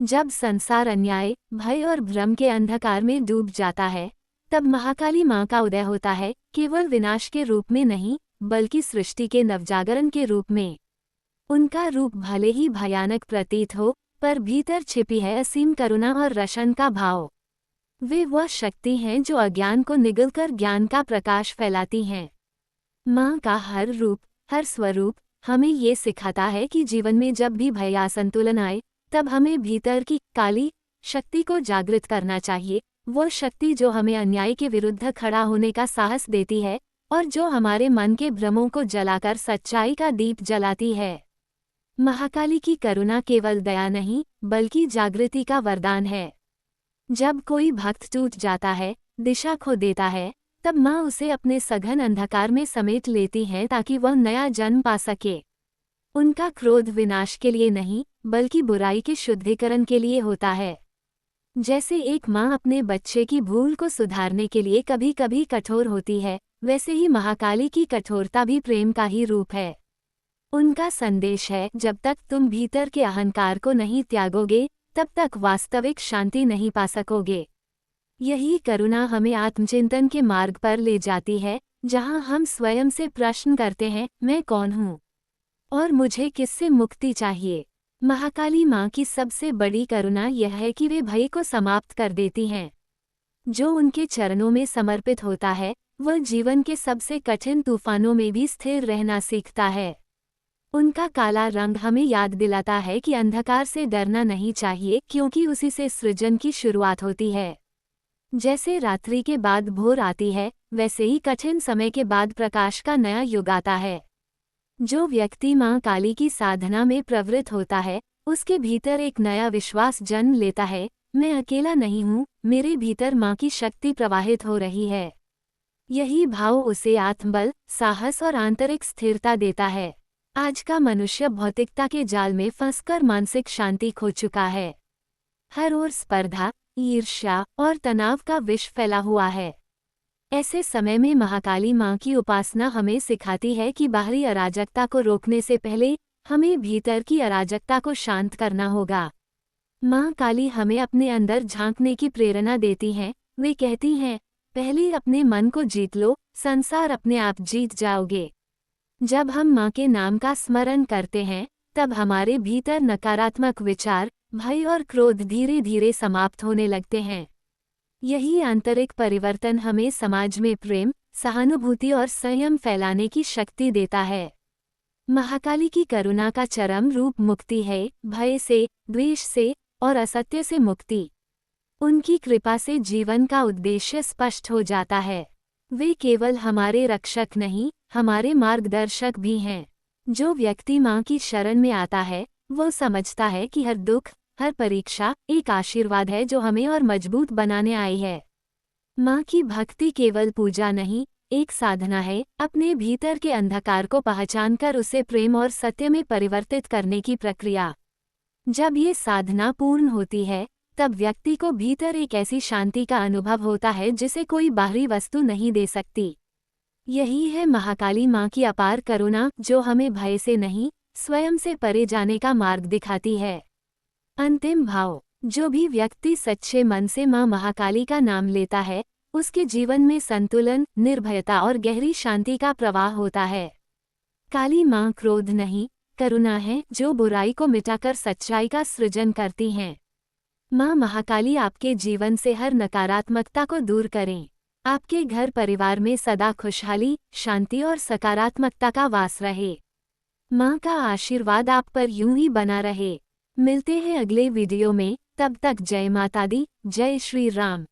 जब संसार अन्याय, भय और भ्रम के अंधकार में डूब जाता है, तब महाकाली माँ का उदय होता है, केवल विनाश के रूप में नहीं, बल्कि सृष्टि के नवजागरण के रूप में। उनका रूप भले ही भयानक प्रतीत हो, पर भीतर छिपी है असीम करुणा और रशन का भाव। वे वह शक्ति हैं जो अज्ञान को निगलकर ज्ञान का प्रकाश फैलाती हैं। माँ का हर रूप, हर स्वरूप हमें ये सिखाता है कि जीवन में जब भी भय या असंतुलन आए, तब हमें भीतर की काली शक्ति को जागृत करना चाहिए। वो शक्ति जो हमें अन्याय के विरुद्ध खड़ा होने का साहस देती है और जो हमारे मन के भ्रमों को जलाकर सच्चाई का दीप जलाती है। महाकाली की करुणा केवल दया नहीं, बल्कि जागृति का वरदान है। जब कोई भक्त टूट जाता है, दिशा खो देता है, तब माँ उसे अपने सघन अंधकार में समेट लेती हैं ताकि वह नया जन्म पा सके। उनका क्रोध विनाश के लिए नहीं, बल्कि बुराई के शुद्धिकरण के लिए होता है। जैसे एक माँ अपने बच्चे की भूल को सुधारने के लिए कभी कभी कठोर होती है, वैसे ही महाकाली की कठोरता भी प्रेम का ही रूप है। उनका संदेश है, जब तक तुम भीतर के अहंकार को नहीं त्यागोगे, तब तक वास्तविक शांति नहीं पा सकोगे। यही करुणा हमें आत्मचिंतन के मार्ग पर ले जाती है, जहां हम स्वयं से प्रश्न करते हैं, मैं कौन हूँ और मुझे किससे मुक्ति चाहिए। महाकाली माँ की सबसे बड़ी करुणा यह है कि वे भय को समाप्त कर देती हैं। जो उनके चरणों में समर्पित होता है, वह जीवन के सबसे कठिन तूफानों में भी स्थिर रहना सीखता है। उनका काला रंग हमें याद दिलाता है कि अंधकार से डरना नहीं चाहिए, क्योंकि उसी से सृजन की शुरुआत होती है। जैसे रात्रि के बाद भोर आती है, वैसे ही कठिन समय के बाद प्रकाश का नया युग आता है। जो व्यक्ति माँ काली की साधना में प्रवृत्त होता है, उसके भीतर एक नया विश्वास जन्म लेता है, मैं अकेला नहीं हूँ, मेरे भीतर माँ की शक्ति प्रवाहित हो रही है। यही भाव उसे आत्मबल, साहस और आंतरिक स्थिरता देता है। आज का मनुष्य भौतिकता के जाल में फंसकर मानसिक शांति खो चुका है। हर ओर स्पर्धा, ईर्ष्या और तनाव का विष फैला हुआ है। ऐसे समय में महाकाली माँ की उपासना हमें सिखाती है कि बाहरी अराजकता को रोकने से पहले हमें भीतर की अराजकता को शांत करना होगा। माँ काली हमें अपने अंदर झांकने की प्रेरणा देती हैं। वे कहती हैं, पहले अपने मन को जीत लो, संसार अपने आप जीत जाओगे। जब हम माँ के नाम का स्मरण करते हैं, तब हमारे भीतर नकारात्मक विचार, भय और क्रोध धीरे धीरे समाप्त होने लगते हैं। यही आंतरिक परिवर्तन हमें समाज में प्रेम, सहानुभूति और संयम फैलाने की शक्ति देता है। महाकाली की करुणा का चरम रूप मुक्ति है, भय से, द्वेष से और असत्य से मुक्ति। उनकी कृपा से जीवन का उद्देश्य स्पष्ट हो जाता है। वे केवल हमारे रक्षक नहीं, हमारे मार्गदर्शक भी हैं। जो व्यक्ति माँ की शरण में आता है, वो समझता है कि हर दुख, हर परीक्षा एक आशीर्वाद है जो हमें और मजबूत बनाने आई है। माँ की भक्ति केवल पूजा नहीं, एक साधना है, अपने भीतर के अंधकार को पहचानकर उसे प्रेम और सत्य में परिवर्तित करने की प्रक्रिया। जब ये साधना पूर्ण होती है, तब व्यक्ति को भीतर एक ऐसी शांति का अनुभव होता है जिसे कोई बाहरी वस्तु नहीं दे सकती। यही है महाकाली माँ की अपार करुणा, जो हमें भय से नहीं, स्वयं से परे जाने का मार्ग दिखाती है। अंतिम भाव, जो भी व्यक्ति सच्चे मन से माँ महाकाली का नाम लेता है, उसके जीवन में संतुलन, निर्भयता और गहरी शांति का प्रवाह होता है। काली माँ क्रोध नहीं, करुणा है, जो बुराई को मिटाकर सच्चाई का सृजन करती हैं। माँ महाकाली आपके जीवन से हर नकारात्मकता को दूर करें। आपके घर परिवार में सदा खुशहाली, शांति और सकारात्मकता का वास रहे। माँ का आशीर्वाद आप पर यूं ही बना रहे। मिलते हैं अगले वीडियो में, तब तक जय माता दी, जय श्री राम।